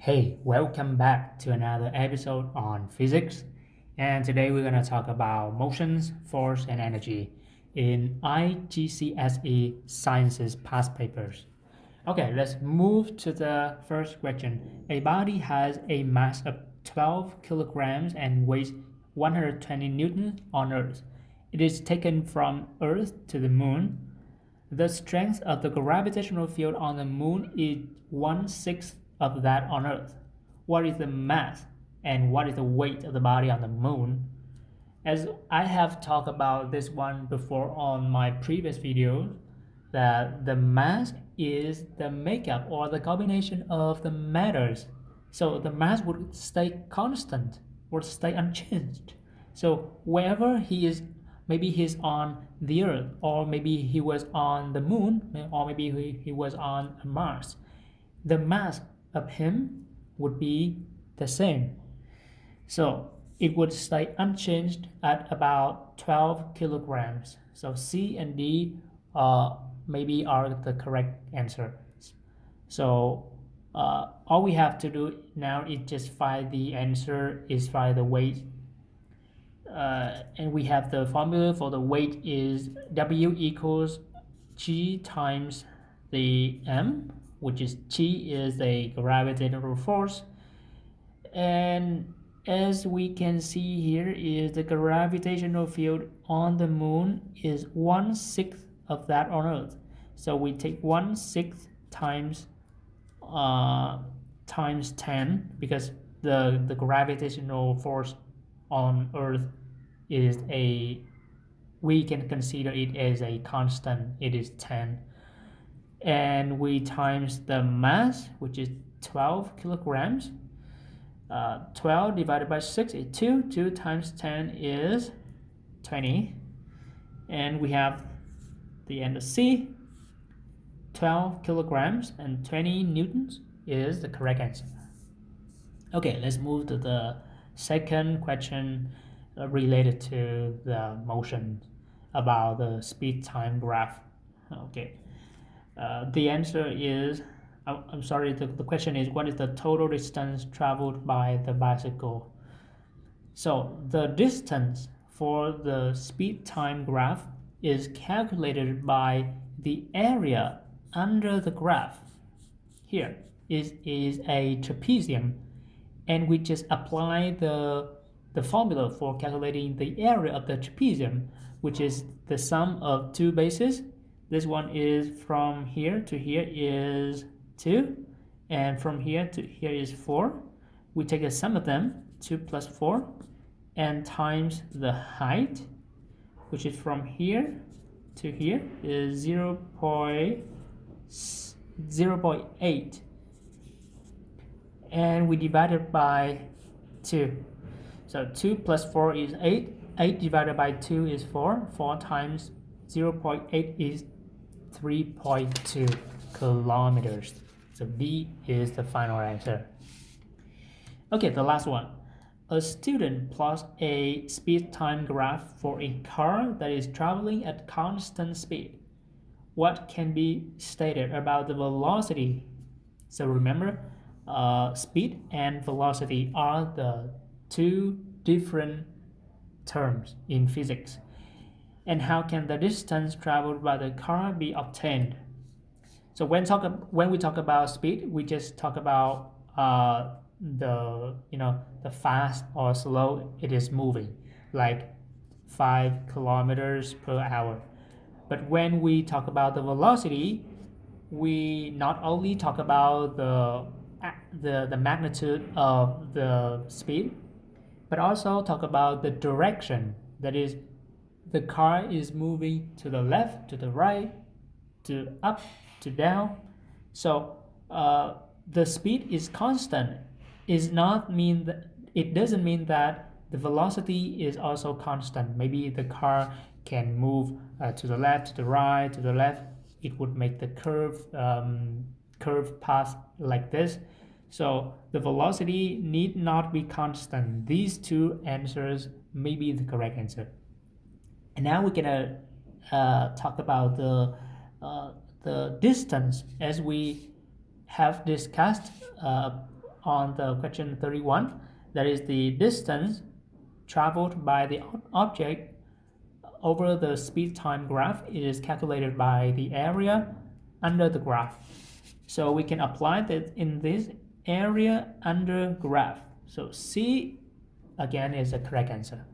Hey, welcome back to another episode on physics. And today we're going to talk about motions, force, and energy in IGCSE Sciences past papers. Okay, let's move to the first question. A body has a mass of 12 kilograms and weighs 120 newtons on Earth. It is taken from Earth to the moon. The strength of the gravitational field on the moon is one-sixth of that on Earth. What is the mass and what is the weight of the body on the moon? As I have talked about this one before on my previous videos, that the mass is the makeup or the combination of the matters. So the mass would stay constant, would stay unchanged. So wherever he is, maybe he's on the Earth, or maybe he was on the moon, or maybe he was on Mars, the mass of him would be the same. So it would stay unchanged at about 12 kilograms. So C and D maybe are the correct answers. So all we have to do now is just find the answer, is find the weight. And we have the formula for the weight is W equals G times the M, which is G is the gravitational force. And as we can see here is the gravitational field on the moon is one-sixth of that on Earth. So we take one-sixth times 10 because the gravitational force on Earth is we can consider it as a constant. It is 10. And we times the mass, which is 12 kilograms. 12 divided by 6 is 2. 2 times 10 is 20. And we have the end of C. 12 kilograms and 20 newtons is the correct answer. Okay, let's move to the second question related to the motion about the speed-time graph. Okay, the answer is, I'm sorry, the question is, what is the total distance traveled by the bicycle? So the distance for the speed-time graph is calculated by the area under the graph. Here is a trapezium, and we just apply the formula for calculating the area of the trapezium, which is the sum of two bases. This one is from here to here is 2, and from here to here is 4. We take the sum of them, 2 plus 4, and times the height, which is from here to here is 0.8, and we divide it by 2. So 2 plus 4 is 8. 8 divided by 2 is 4. 4 times 0.8 is 3.2 kilometers. So B is the final answer. Okay, the last one. A student plots a speed-time graph for a car that is traveling at constant speed. What can be stated about the velocity? So remember, speed and velocity are the two different terms in physics. And how can the distance traveled by the car be obtained? So when we talk about speed, we just talk about the fast or slow it is moving, like 5 kilometers per hour. But when we talk about the velocity, we not only talk about the magnitude of the speed, but also talk about the direction. That is, the car is moving to the left, to the right, to up, to down. So the speed is constant. It doesn't mean that the velocity is also constant. Maybe the car can move to the left, to the right, to the left. It would make the curve path like this. So the velocity need not be constant. These two answers may be the correct answer. And now we're gonna talk about the distance, as we have discussed on the question 31, that is the distance traveled by the object over the speed-time graph is calculated by the area under the graph. So we can apply that in this area under graph. So C again is the correct answer.